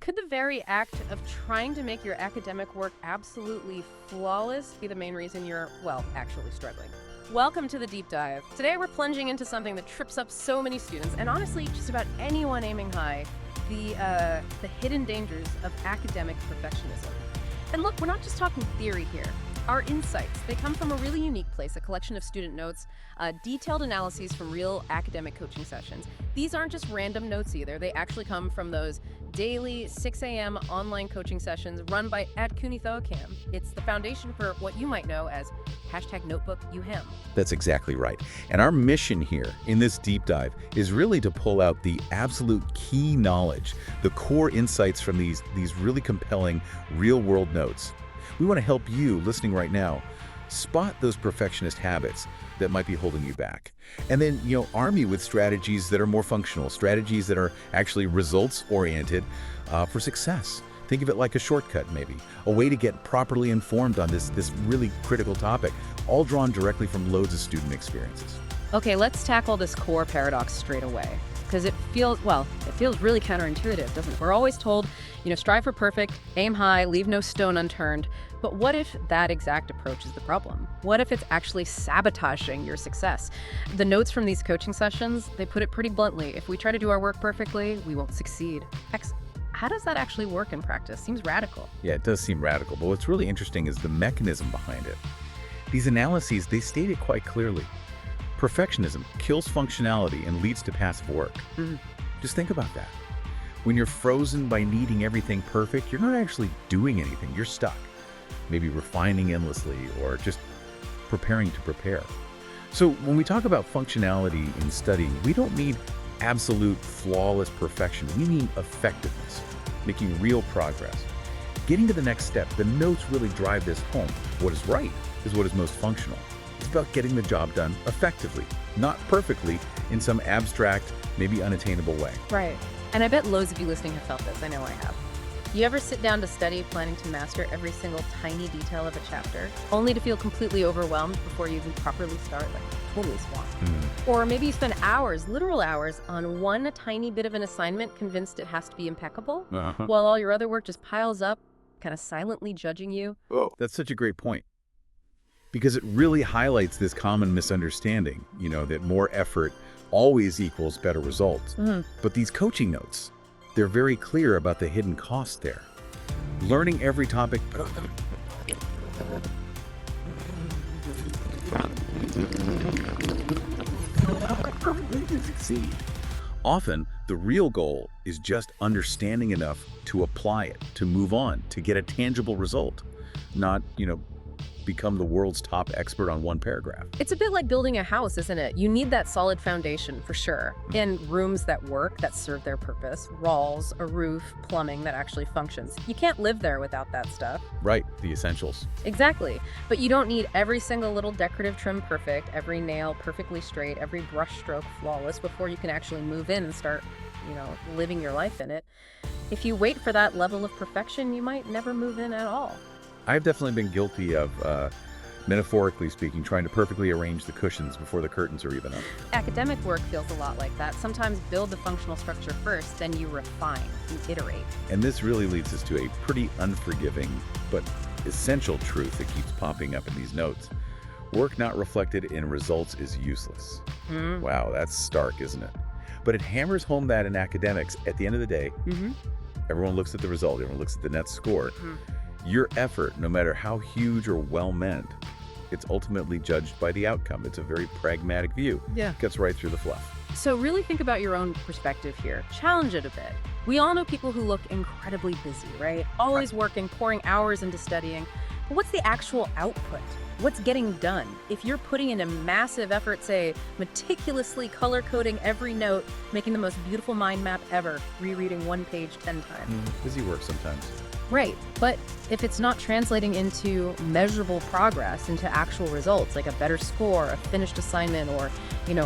Could the very act of trying to make your academic work absolutely flawless be the main reason you're, well, actually struggling? Welcome to the Deep Dive. Today we're plunging into something that trips up so many students, and honestly, just about anyone aiming high, the hidden dangers of academic perfectionism. And look, we're not just talking theory here. Our insights, they come from a really unique place, a collection of student notes, detailed analyses from real academic coaching sessions. These aren't just random notes either. They actually come from those daily 6 a.m. online coaching sessions run by @notebooklm. It's the foundation for what you might know as #notebooklm. That's exactly right. And our mission here in this deep dive is really to pull out the absolute key knowledge, the core insights from these really compelling real-world notes. We want to help you, listening right now, spot those perfectionist habits that might be holding you back. And then, arm you with strategies that are more functional, strategies that are actually results-oriented for success. Think of it like a shortcut, maybe, a way to get properly informed on this really critical topic, all drawn directly from loads of student experiences. Okay, let's tackle this core paradox straight away. Because it feels really counterintuitive, doesn't it? We're always told, strive for perfect, aim high, leave no stone unturned. But what if that exact approach is the problem? What if it's actually sabotaging your success? The notes from these coaching sessions, they put it pretty bluntly. If we try to do our work perfectly, we won't succeed. How does that actually work in practice? Seems radical. Yeah, it does seem radical, but what's really interesting is the mechanism behind it. These analyses, they state it quite clearly. Perfectionism kills functionality and leads to passive work. Just think about that. When you're frozen by needing everything perfect, you're not actually doing anything. You're stuck. Maybe refining endlessly or just preparing to prepare. So when we talk about functionality in studying, we don't mean absolute flawless perfection. We mean effectiveness, making real progress. Getting to the next step, the notes really drive this home. What is right is what is most functional. It's about getting the job done effectively, not perfectly in some abstract, maybe unattainable way. Right. And I bet loads of you listening have felt this. I know I have. You ever sit down to study planning to master every single tiny detail of a chapter, only to feel completely overwhelmed before you even properly start, like totally swamped? Or maybe you spend hours, literal hours, on one tiny bit of an assignment convinced it has to be impeccable, while all your other work just piles up, kind of silently judging you. Oh, that's such a great point. Because it really highlights this common misunderstanding, that more effort always equals better results. But these coaching notes, they're very clear about the hidden cost there. Learning every topic succeed. Often, the real goal is just understanding enough to apply it, to move on, to get a tangible result, not, become the world's top expert on one paragraph. It's a bit like building a house, isn't it? You need that solid foundation for sure. And rooms that work, that serve their purpose, walls, a roof, plumbing that actually functions. You can't live there without that stuff. Right, the essentials. Exactly. But you don't need every single little decorative trim perfect, every nail perfectly straight, every brush stroke flawless before you can actually move in and start, living your life in it. If you wait for that level of perfection, you might never move in at all. I've definitely been guilty of, metaphorically speaking, trying to perfectly arrange the cushions before the curtains are even up. Academic work feels a lot like that. Sometimes build the functional structure first, then you refine, you iterate. And this really leads us to a pretty unforgiving but essential truth that keeps popping up in these notes. Work not reflected in results is useless. Wow, that's stark, isn't it? But it hammers home that in academics, at the end of the day, everyone looks at the result, everyone looks at the net score. Your effort, no matter how huge or well-meant, it's ultimately judged by the outcome. It's a very pragmatic view. Yeah. Gets right through the fluff. So really think about your own perspective here. Challenge it a bit. We all know people who look incredibly busy, right? Always working, pouring hours into studying. But what's the actual output? What's getting done? If you're putting in a massive effort, say, meticulously color-coding every note, making the most beautiful mind map ever, rereading one page 10 times. Busy work sometimes. Right, but if it's not translating into measurable progress, into actual results, like a better score, a finished assignment, or,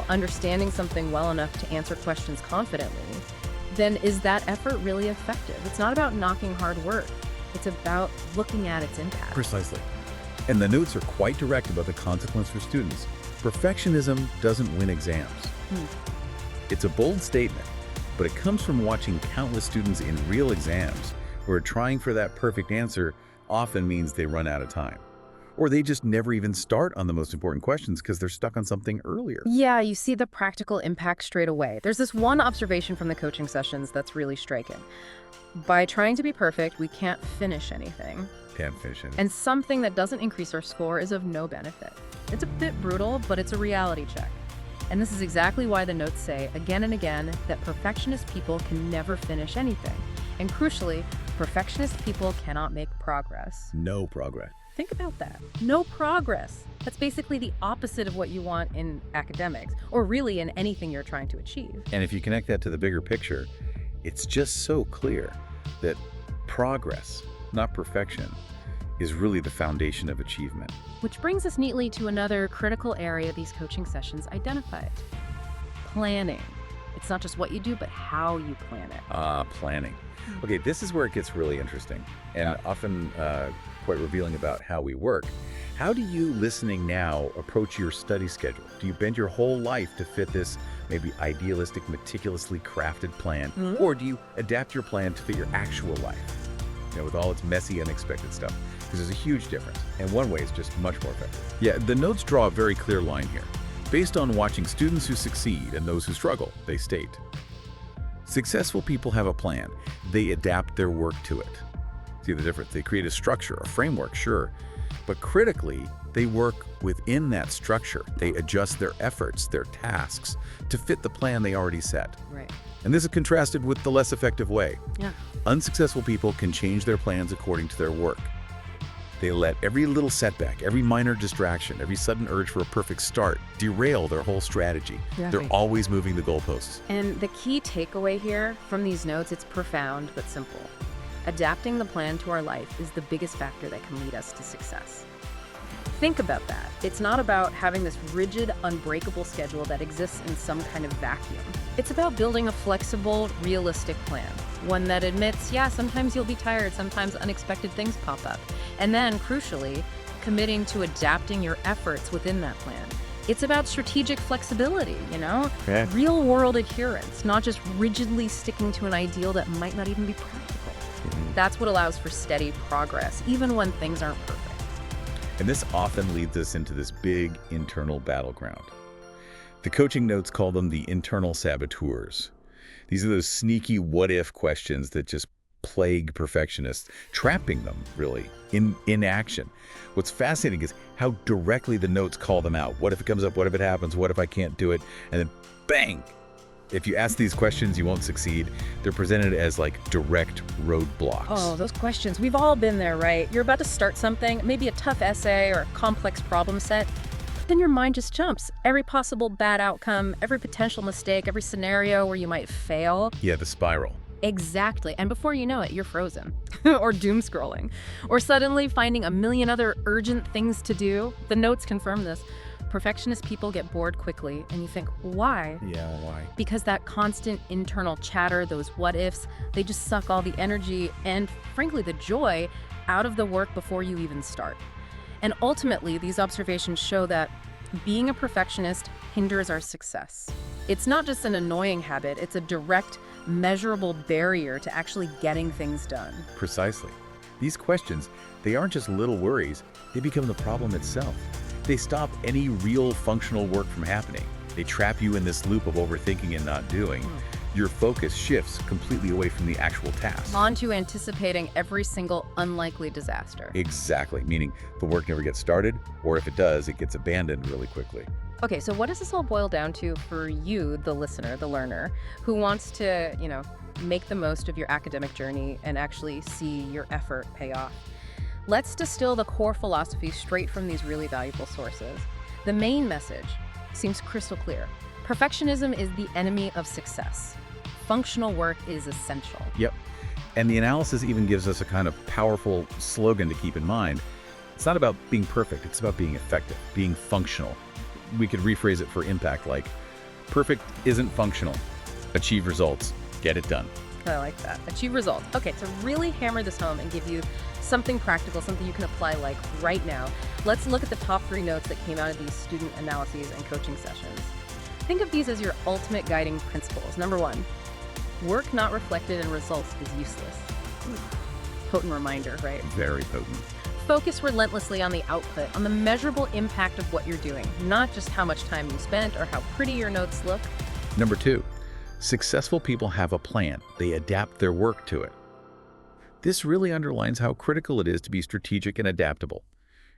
understanding something well enough to answer questions confidently, then is that effort really effective? It's not about knocking hard work. It's about looking at its impact. Precisely. And the notes are quite direct about the consequence for students. Perfectionism doesn't win exams. It's a bold statement, but it comes from watching countless students in real exams where trying for that perfect answer often means they run out of time. Or they just never even start on the most important questions because they're stuck on something earlier. Yeah, you see the practical impact straight away. There's this one observation from the coaching sessions that's really striking. By trying to be perfect, we can't finish anything. Can't finish it. And something that doesn't increase our score is of no benefit. It's a bit brutal, but it's a reality check. And this is exactly why the notes say, again and again, that perfectionist people can never finish anything. And crucially, perfectionist people cannot make progress. No progress. Think about that. No progress. That's basically the opposite of what you want in academics, or really in anything you're trying to achieve. And if you connect that to the bigger picture, it's just so clear that progress, not perfection, is really the foundation of achievement. Which brings us neatly to another critical area these coaching sessions identified. Planning. It's not just what you do, but how you plan it. Planning. Okay, this is where it gets really interesting and often quite revealing about how we work. How do you, listening now, approach your study schedule? Do you bend your whole life to fit this maybe idealistic, meticulously crafted plan? Or do you adapt your plan to fit your actual life? With all its messy, unexpected stuff. Because there's a huge difference. And one way is just much more effective. Yeah, the notes draw a very clear line here. Based on watching students who succeed and those who struggle, they state, successful people have a plan. They adapt their work to it. See the difference? They create a structure, a framework, sure. But critically, they work within that structure. They adjust their efforts, their tasks, to fit the plan they already set. Right. And this is contrasted with the less effective way. Yeah. Unsuccessful people can change their plans according to their work. They let every little setback, every minor distraction, every sudden urge for a perfect start derail their whole strategy. Exactly. They're always moving the goalposts. And the key takeaway here from these notes, it's profound but simple. Adapting the plan to our life is the biggest factor that can lead us to success. Think about that. It's not about having this rigid, unbreakable schedule that exists in some kind of vacuum. It's about building a flexible, realistic plan. One that admits, yeah, sometimes you'll be tired, sometimes unexpected things pop up. And then, crucially, committing to adapting your efforts within that plan. It's about strategic flexibility, Yeah. Real-world adherence, not just rigidly sticking to an ideal that might not even be practical. That's what allows for steady progress, even when things aren't perfect. And this often leads us into this big internal battleground. The coaching notes call them the internal saboteurs. These are those sneaky what-if questions that just plague perfectionists, trapping them, really, in inaction. What's fascinating is how directly the notes call them out. What if it comes up? What if it happens? What if I can't do it? And then, bang! If you ask these questions, you won't succeed. They're presented as like direct roadblocks. Oh, those questions. We've all been there, right? You're about to start something, maybe a tough essay or a complex problem set. Then your mind just jumps. Every possible bad outcome, every potential mistake, every scenario where you might fail. Yeah, the spiral. Exactly. And before you know it, you're frozen or doom scrolling or suddenly finding a million other urgent things to do. The notes confirm this. Perfectionist people get bored quickly, and you think, why? Yeah, why? Because that constant internal chatter, those what ifs, they just suck all the energy and, frankly, the joy out of the work before you even start. And ultimately, these observations show that being a perfectionist hinders our success. It's not just an annoying habit, it's a direct, measurable barrier to actually getting things done. Precisely. These questions, they aren't just little worries, they become the problem itself. They stop any real functional work from happening. They trap you in this loop of overthinking and not doing. Your focus shifts completely away from the actual task. On to anticipating every single unlikely disaster. Exactly, meaning the work never gets started, or if it does, it gets abandoned really quickly. Okay, so what does this all boil down to for you, the listener, the learner, who wants to, make the most of your academic journey and actually see your effort pay off? Let's distill the core philosophy straight from these really valuable sources. The main message seems crystal clear. Perfectionism is the enemy of success. Functional work is essential. Yep. And the analysis even gives us a kind of powerful slogan to keep in mind. It's not about being perfect, it's about being effective, being functional. We could rephrase it for impact like, perfect isn't functional. Achieve results. Get it done. I like that. Achieve results. Okay, to really hammer this home and give you something practical, something you can apply like right now, let's look at the top 3 notes that came out of these student analyses and coaching sessions. Think of these as your ultimate guiding principles. Number 1, Work not reflected in results is useless. Potent reminder, right? Very potent. Focus relentlessly on the output, on the measurable impact of what you're doing, not just how much time you spent or how pretty your notes look. Number 2, successful people have a plan. They adapt their work to it. This really underlines how critical it is to be strategic and adaptable.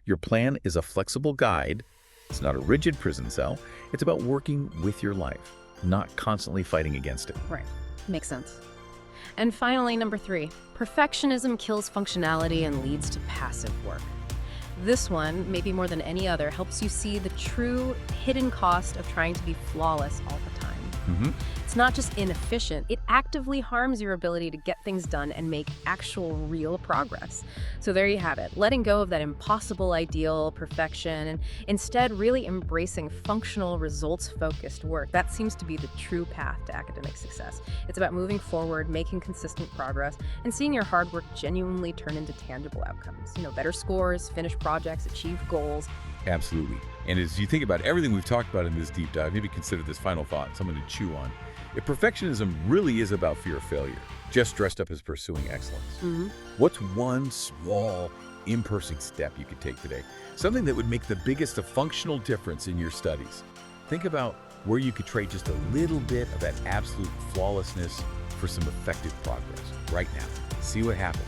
Your plan is a flexible guide. It's not a rigid prison cell. It's about working with your life, not constantly fighting against it. Right. Makes sense. And finally, number 3, perfectionism kills functionality and leads to passive work. This one, maybe more than any other, helps you see the true hidden cost of trying to be flawless all the time. It's not just inefficient, it actively harms your ability to get things done and make actual real progress. So there you have it, letting go of that impossible ideal perfection and instead really embracing functional, results-focused work. That seems to be the true path to academic success. It's about moving forward, making consistent progress, and seeing your hard work genuinely turn into tangible outcomes. Better scores, finish projects, achieve goals. Absolutely. And as you think about everything we've talked about in this deep dive, maybe consider this final thought, something to chew on. If perfectionism really is about fear of failure, just dressed up as pursuing excellence, what's one small, imperfect step you could take today? Something that would make the biggest functional difference in your studies. Think about where you could trade just a little bit of that absolute flawlessness for some effective progress right now. See what happens.